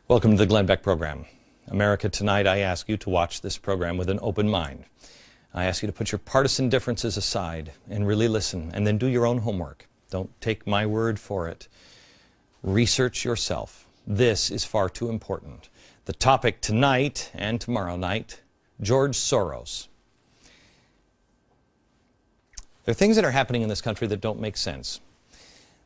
Welcome to the Glenn Beck program. America, tonight I ask you to watch this program with an open mind. I ask you to put your partisan differences aside and really listen, and then do your own homework. Don't take my word for it. Research yourself. This is far too important. The topic tonight and tomorrow night, George Soros. There are things that are happening in this country that don't make sense.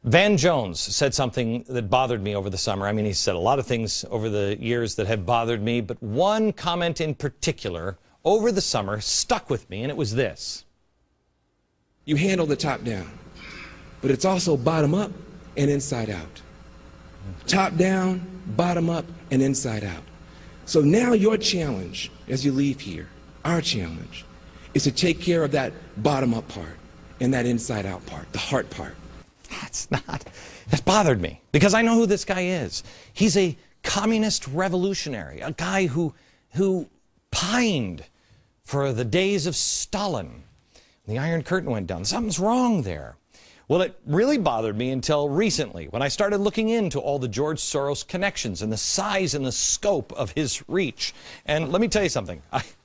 Van Jones said something that bothered me over the summer. I mean, he said a lot of things over the years that have bothered me, but one comment in particular over the summer stuck with me, and it was this. You handle the top down, but it's also bottom up and inside out. Top down, bottom up, and inside out. So now your challenge as you leave here, our challenge, is to take care of that bottom up part and that inside out part, the heart part. That's bothered me, because I know who this guy is. He's a communist revolutionary, a guy who pined for the days of Stalin. The Iron Curtain went down. Something's wrong there. Well, it really bothered me until recently, when I started looking into all the George Soros connections and the size and the scope of his reach. And let me tell you something.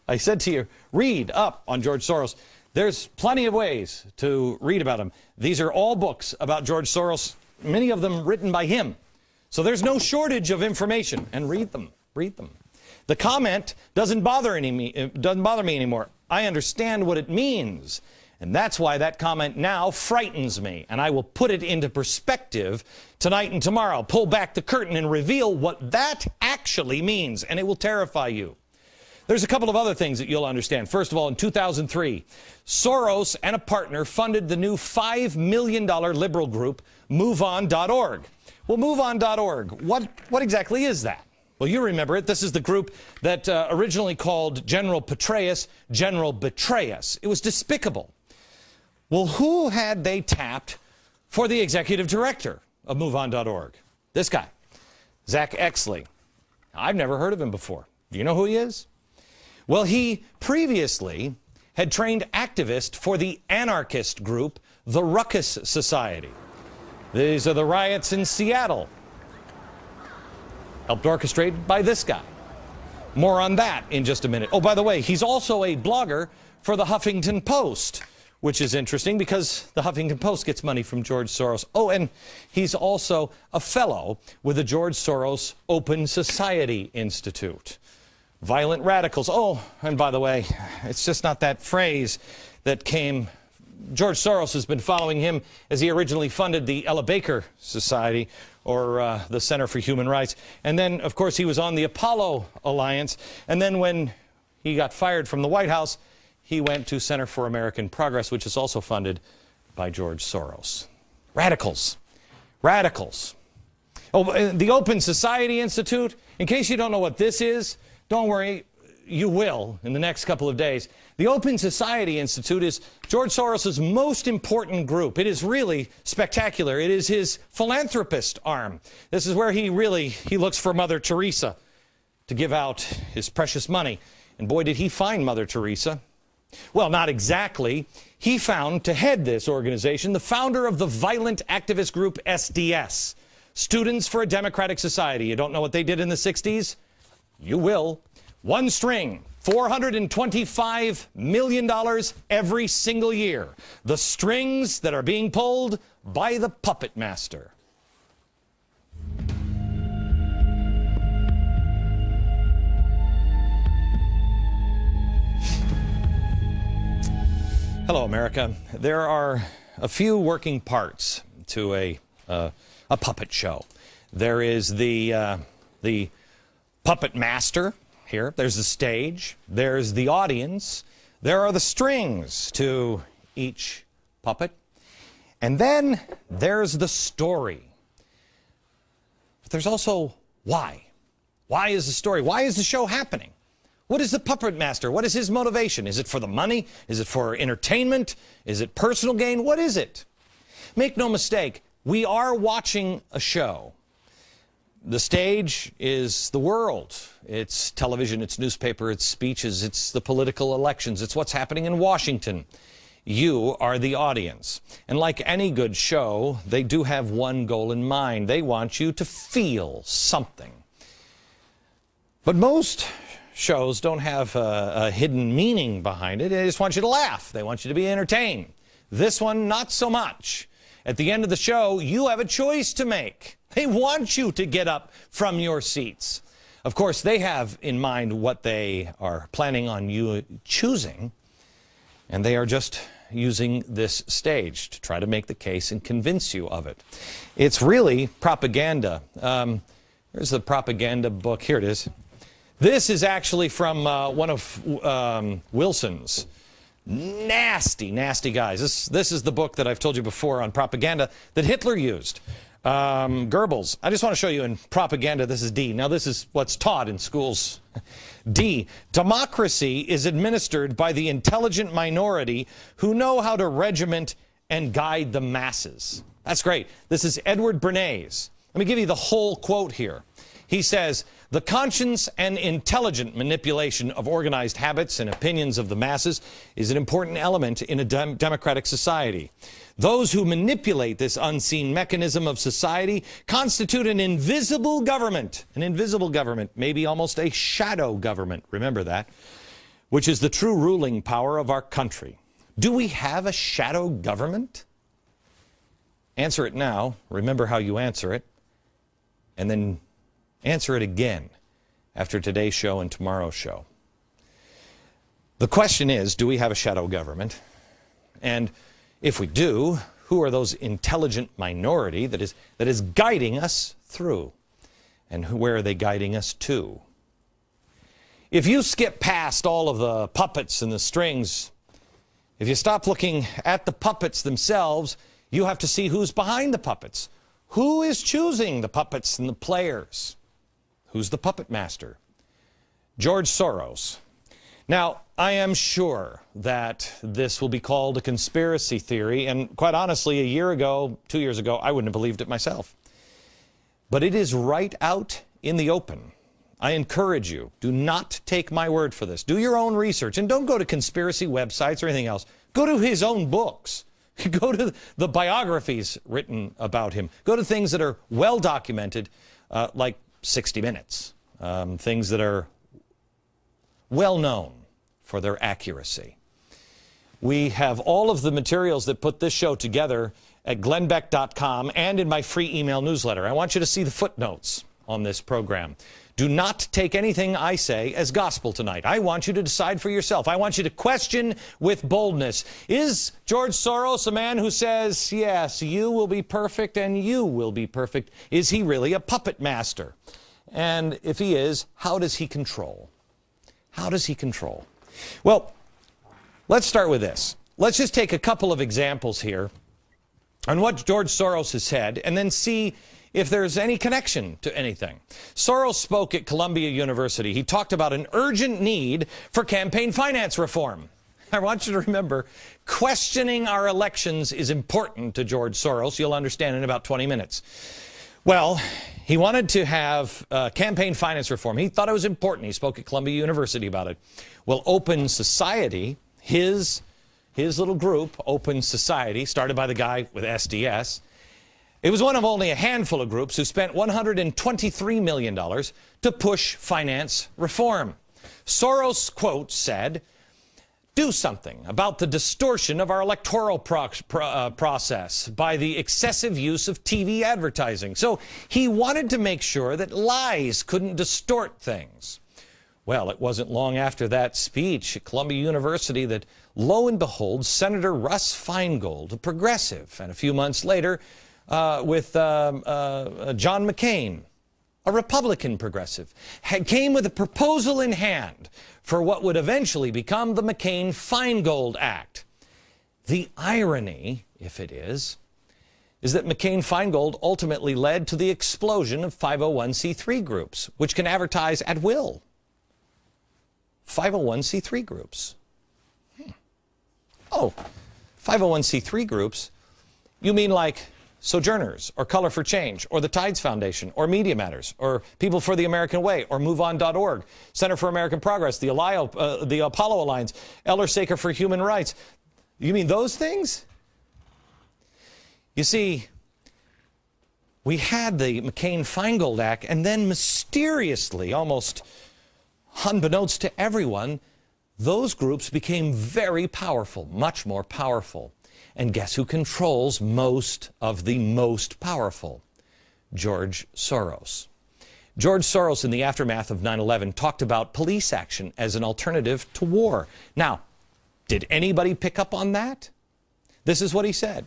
I said to you, read up on George Soros. There's plenty of ways to read about him. These are all books about George Soros, many of them written by him. So there's no shortage of information, and read them. Read them. The comment doesn't bother me anymore. I understand what it means, and that's why that comment now frightens me, and I will put it into perspective tonight and tomorrow. Pull back the curtain and reveal what that actually means, and it will terrify you. There's a couple of other things that you'll understand. First of all, in 2003, Soros and a partner funded the new $5 million liberal group, MoveOn.org. Well, MoveOn.org, what exactly is that? Well, you remember it. This is the group that originally called General Petraeus General Betrayus. It was despicable. Well, who had they tapped for the executive director of MoveOn.org? This guy, Zach Exley. I've never heard of him before. Do you know who he is? Well, he previously had trained activists for the anarchist group, the Ruckus Society. These are the riots in Seattle, helped orchestrated by this guy. More on that in just a minute. Oh, by the way, he's also a blogger for the Huffington Post, which is interesting because the Huffington Post gets money from George Soros. Oh, and he's also a fellow with the George Soros Open Society Institute. Violent radicals. Oh, and by the way, it's just not that phrase that came. George Soros has been following him as he originally funded the Ella Baker Society, or the Center for Human Rights. And then, of course, he was on the Apollo Alliance. And then when he got fired from the White House, he went to Center for American Progress, which is also funded by George Soros. Radicals. Radicals. Oh, the Open Society Institute, in case you don't know what this is, don't worry, you will in the next couple of days. The Open Society Institute is George Soros' most important group. It is really spectacular. It is his philanthropist arm. This is where he looks for Mother Teresa to give out his precious money. And boy, did he find Mother Teresa. Well, not exactly. He found, to head this organization, the founder of the violent activist group SDS, Students for a Democratic Society. You don't know what they did in the 60s? You will. One string, $425 million every single year. The strings that are being pulled by the puppet master. Hello, America. There are a few working parts to a puppet show. There is the puppet master here. There's the stage. There's the audience. There are the strings to each puppet. And then there's the story. But there's also why. Why is the story? Why is the show happening? What is the puppet master? What is his motivation? Is it for the money? Is it for entertainment? Is it personal gain? What is it? Make no mistake, we are watching a show. The stage is the world. It's television, it's newspaper, it's speeches, it's the political elections, it's what's happening in Washington. You are the audience. And like any good show, they do have one goal in mind. They want you to feel something. But most shows don't have a hidden meaning behind it. They just want you to laugh. They want you to be entertained. This one, not so much. At the end of the show, you have a choice to make. They want you to get up from your seats. Of course, they have in mind what they are planning on you choosing, and they are just using this stage to try to make the case and convince you of it. It's really propaganda. Here's the propaganda book. Here it is. This is actually from one of Wilson's. Nasty, nasty guys. This is the book that I've told you before on propaganda that Hitler used. Goebbels. I just want to show you in propaganda, this is D. Now, this is what's taught in schools. D. Democracy is administered by the intelligent minority who know how to regiment and guide the masses. That's great. This is Edward Bernays. Let me give you the whole quote here. He says, the conscious and intelligent manipulation of organized habits and opinions of the masses is an important element in a democratic society. Those who manipulate this unseen mechanism of society constitute an invisible government, maybe almost a shadow government, remember that, which is the true ruling power of our country. Do we have a shadow government? Answer it now, remember how you answer it, and then answer it again after today's show and tomorrow's show. The question is, do we have a shadow government? And if we do, who are those intelligent minority that is guiding us through? And where are they guiding us to? If you skip past all of the puppets and the strings, if you stop looking at the puppets themselves, you have to see who's behind the puppets. Who is choosing the puppets and the players? Who's the puppet master? George Soros. Now, I am sure that this will be called a conspiracy theory, and quite honestly, a year ago, 2 years ago, I wouldn't have believed it myself. But it is right out in the open. I encourage you, do not take my word for this. Do your own research, and don't go to conspiracy websites or anything else. Go to his own books. Go to the biographies written about him. Go to things that are well documented, like 60 Minutes, things that are well known for their accuracy. We have all of the materials that put this show together at glennbeck.com and in my free email newsletter. I want you to see the footnotes on this program. Do not take anything I say as gospel tonight. I want you to decide for yourself. I want you to question with boldness. Is George Soros a man who says, yes, you will be perfect and you will be perfect? Is he really a puppet master? And if he is, how does he control? How does he control? Well, let's start with this. Let's just take a couple of examples here on what George Soros has said and then see if there's any connection to anything. Soros spoke at Columbia University. He talked about an urgent need for campaign finance reform. I want you to remember, questioning our elections is important to George Soros. You'll understand in about 20 minutes. Well, he wanted to have campaign finance reform. He thought it was important. He spoke at Columbia University about it. Well, Open Society, his little group, Open Society, started by the guy with SDS, it was one of only a handful of groups who spent $123 million to push finance reform. Soros, quote, said, do something about the distortion of our electoral process by the excessive use of TV advertising. So he wanted to make sure that lies couldn't distort things. Well, it wasn't long after that speech at Columbia University that, lo and behold, Senator Russ Feingold, a progressive, and a few months later, with John McCain, a Republican progressive, came with a proposal in hand for what would eventually become the McCain-Feingold Act. The irony, if it is that McCain-Feingold ultimately led to the explosion of 501c3 groups, which can advertise at will. 501c3 groups. Oh, 501c3 groups? You mean like Sojourners, or Color for Change, or the Tides Foundation, or Media Matters, or People for the American Way, or MoveOn.org, Center for American Progress, the Apollo Alliance, Eller Saker for Human Rights. You mean those things? You see, we had the McCain-Feingold Act, and then mysteriously, almost unbeknownst to everyone, those groups became very powerful, much more powerful. And guess who controls most of the most powerful? George Soros. George Soros, in the aftermath of 9/11, talked about police action as an alternative to war. Now, did anybody pick up on that? This is what he said.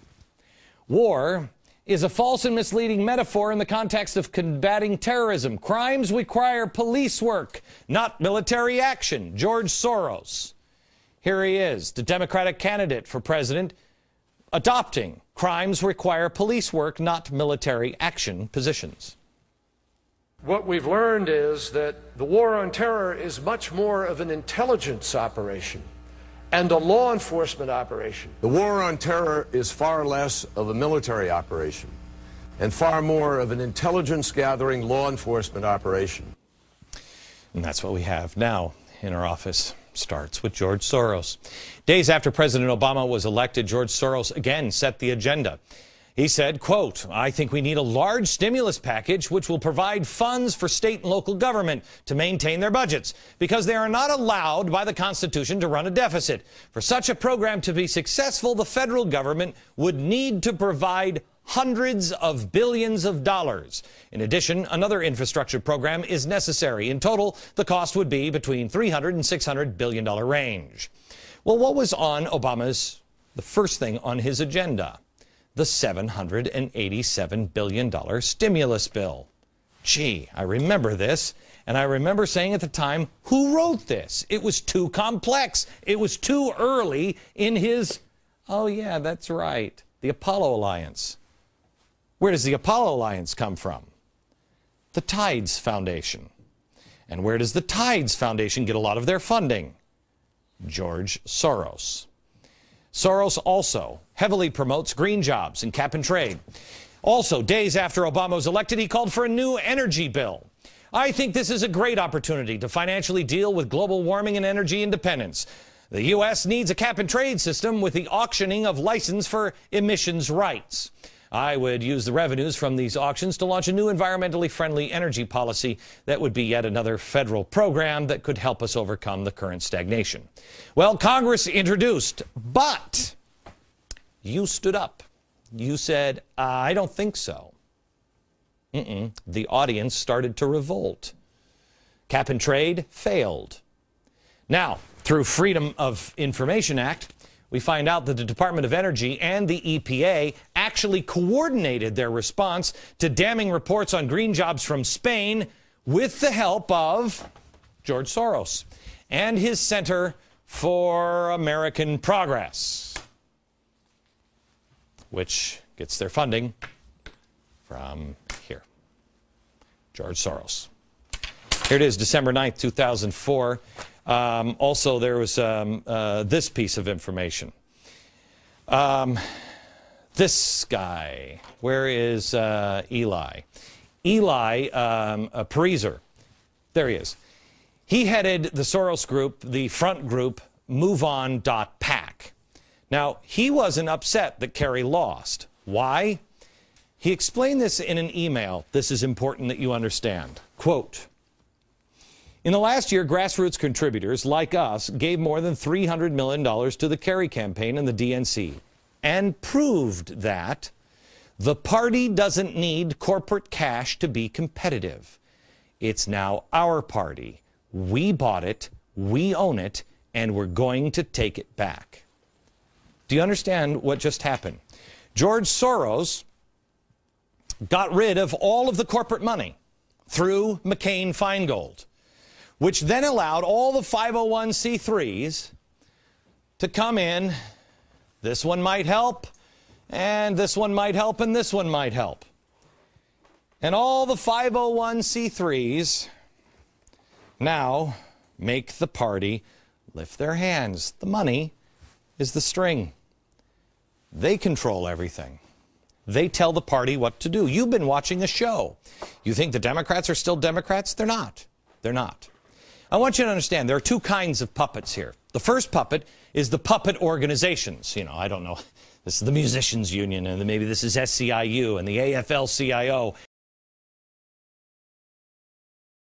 War is a false and misleading metaphor in the context of combating terrorism. Crimes require police work, not military action. George Soros. Here he is, the Democratic candidate for president, adopting crimes require police work, not military action positions. What we've learned is that the war on terror is much more of an intelligence operation and a law enforcement operation. The war on terror is far less of a military operation and far more of an intelligence-gathering law enforcement operation. And that's what we have now in our office. Starts with George Soros. Days after President Obama was elected, George Soros again set the agenda. He said, quote, "I think we need a large stimulus package which will provide funds for state and local government to maintain their budgets because they are not allowed by the Constitution to run a deficit. For such a program to be successful, the federal government would need to provide hundreds of billions of dollars. In addition, another infrastructure program is necessary. In total, the cost would be between $300 and $600 billion range." Well, what was on the first thing on his agenda? The $787 billion stimulus bill. Gee, I remember this, and I remember saying at the time, who wrote this? It was too complex. It was too early in his, oh yeah, that's right, the Apollo Alliance. Where does the Apollo Alliance come from? The Tides Foundation. And where does the Tides Foundation get a lot of their funding? George Soros. Soros also heavily promotes green jobs and cap and trade. Also, days after Obama was elected, he called for a new energy bill. "I think this is a great opportunity to financially deal with global warming and energy independence. The U.S. needs a cap and trade system with the auctioning of license for emissions rights. I would use the revenues from these auctions to launch a new environmentally friendly energy policy that would be yet another federal program that could help us overcome the current stagnation." Well, Congress introduced, but you stood up. You said, "I don't think so." The audience started to revolt. Cap and trade failed. Now, through Freedom of Information Act, we find out that the Department of Energy and the EPA actually coordinated their response to damning reports on green jobs from Spain with the help of George Soros and his Center for American Progress, which gets their funding from here, George Soros. Here it is, December 9th, 2004. Also, there was this piece of information. This guy, where is Eli? Eli Pariser. There he is. He headed the Soros group, the front group, MoveOn.pac. Now, he wasn't upset that Kerry lost. Why? He explained this in an email. This is important that you understand. Quote, "In the last year, grassroots contributors like us gave more than $300 million to the Kerry campaign and the DNC and proved that the party doesn't need corporate cash to be competitive. It's now our party. We bought it, we own it, and we're going to take it back." Do you understand what just happened? George Soros got rid of all of the corporate money through McCain-Feingold, which then allowed all the 501c3s to come in. This one might help, and this one might help, and this one might help. And all the 501c3s now make the party lift their hands. The money is the string. They control everything. They tell the party what to do. You've been watching a show. You think the Democrats are still Democrats? They're not. They're not. I want you to understand there are two kinds of puppets here. The first puppet is the puppet organizations. You know, I don't know. This is the Musicians Union, and maybe this is SCIU and the AFL-CIO